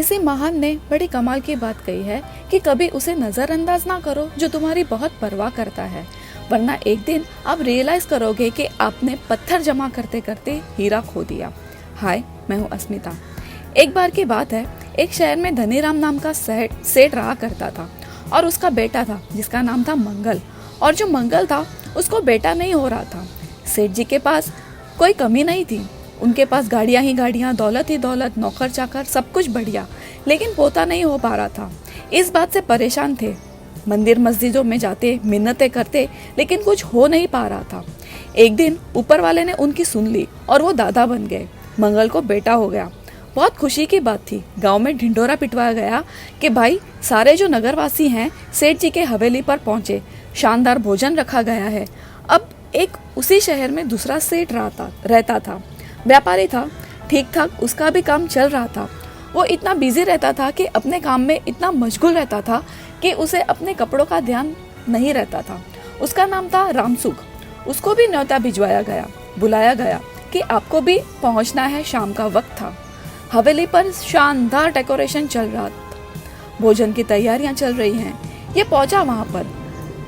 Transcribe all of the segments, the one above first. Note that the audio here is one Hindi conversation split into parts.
किसी महान ने बड़ी कमाल की बात कही है कि कभी उसे नजरअंदाज ना करो जो तुम्हारी बहुत परवाह करता है, वरना एक दिन आप रियलाइज करोगे कि आपने पत्थर जमा करते करते हीरा खो दिया। हाय, मैं हूँ अस्मिता। एक बार की बात है, एक शहर में धनीराम नाम का सेठ रहा करता था और उसका बेटा था जिसका नाम था मंगल। और जो मंगल था उसको बेटा नहीं हो रहा था। सेठ जी के पास कोई कमी नहीं थी, उनके पास गाड़ियाँ ही गाड़ियाँ, दौलत ही दौलत, नौकर चाकर, सब कुछ बढ़िया, लेकिन पोता नहीं हो पा रहा था। इस बात से परेशान थे। मंदिर मस्जिदों में जाते, मिन्नतें करते, लेकिन कुछ हो नहीं पा रहा था। एक दिन ऊपर वाले ने उनकी सुन ली और वो दादा बन गए। मंगल को बेटा हो गया। बहुत खुशी की बात थी। गांव में ढिंढोरा पिटवाया गया कि भाई सारे जो नगरवासी हैं सेठ जी के हवेली पर पहुंचे, शानदार भोजन रखा गया है। अब एक उसी शहर में दूसरा सेठ रहता था। व्यापारी था, ठीक ठाक उसका भी काम चल रहा था। वो इतना बिजी रहता था कि अपने काम में इतना मशगूल रहता था कि उसे अपने कपड़ों का ध्यान नहीं रहता था। उसका नाम था रामसुख। उसको भी न्योता भिजवाया गया, बुलाया गया कि आपको भी पहुंचना है। शाम का वक्त था। हवेली पर शानदार डेकोरेशन चल रहा था, भोजन की तैयारियां चल रही हैं। ये पहुंचा वहां पर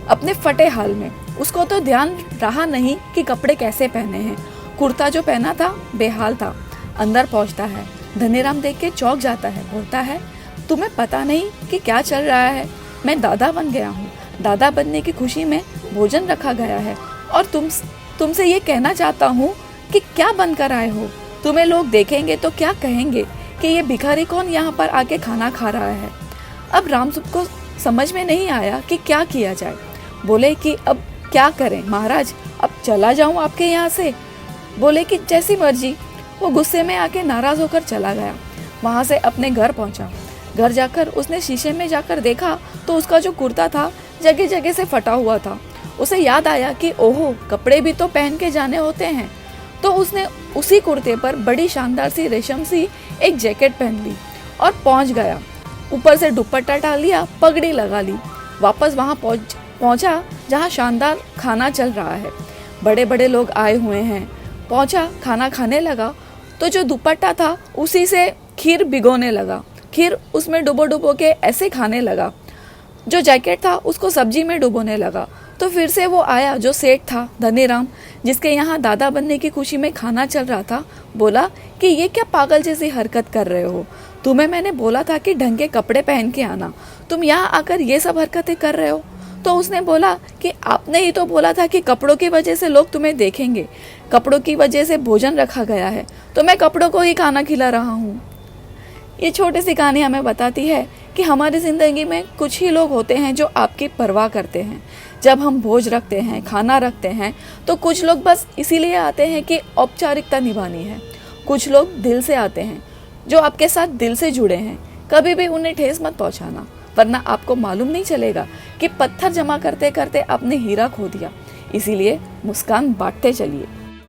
अपने फटे हाल में। उसको तो ध्यान रहा नहीं कि कपड़े कैसे पहने हैं। कुर्ता जो पहना था बेहाल था। अंदर पहुंचता है, धनीराम देख के चौंक जाता है। बोलता है, तुम्हें पता नहीं कि क्या चल रहा है? मैं दादा बन गया हूँ। दादा बनने की खुशी में भोजन रखा गया है और तुमसे ये कहना चाहता हूँ कि क्या बनकर आए हो? तुम्हें लोग देखेंगे तो क्या कहेंगे कि ये भिखारी कौन यहाँ पर आके खाना खा रहा है? अब रामसुख को समझ में नहीं आया कि क्या किया जाए। बोले कि अब क्या करें महाराज, अब चला जाऊं आपके यहाँ से? बोले कि जैसी मर्जी। वो गुस्से में आके नाराज होकर चला गया। वहां से अपने घर पहुंचा। घर जाकर उसने शीशे में जाकर देखा तो उसका जो कुर्ता था जगह जगह से फटा हुआ था। उसे याद आया कि ओहो, कपड़े भी तो पहन के जाने होते हैं। तो उसने उसी कुर्ते पर बड़ी शानदार सी रेशम सी एक जैकेट पहन ली और पहुंच गया। ऊपर से दुपट्टा डाल लिया, पगड़ी लगा ली। वापस वहां पहुंचा जहां शानदार खाना चल रहा है, बड़े बड़े लोग आए हुए हैं। पहुंचा, खाना खाने लगा तो जो दुपट्टा था उसी से खीर भिगोने लगा। खीर उसमें डुबो डुबो के ऐसे खाने लगा। जो जैकेट था उसको सब्जी में डुबोने लगा। तो फिर से वो आया जो सेठ था धनीराम, जिसके यहाँ दादा बनने की खुशी में खाना चल रहा था। बोला कि ये क्या पागल जैसी हरकत कर रहे हो? तुम्हें मैंने बोला था कि ढंग के कपड़े पहन के आना, तुम यहाँ आकर ये सब हरकतें कर रहे हो। तो उसने बोला कि आपने ही तो बोला था कि कपड़ों की वजह से लोग तुम्हें देखेंगे, कपड़ों की वजह से भोजन रखा गया है, तो मैं कपड़ों को ही खाना खिला रहा हूँ। ये छोटी सी कहानी हमें बताती है कि हमारी जिंदगी में कुछ ही लोग होते हैं जो आपकी परवाह करते हैं। जब हम भोज रखते हैं, खाना रखते हैं, तो कुछ लोग बस इसीलिए आते हैं कि औपचारिकता निभानी है। कुछ लोग दिल से आते हैं, जो आपके साथ दिल से जुड़े हैं। कभी भी उन्हें ठेस मत पहुंचाना, वरना आपको मालूम नहीं चलेगा कि पत्थर जमा करते करते आपने हीरा खो दिया। इसीलिए मुस्कान बांटते चलिए।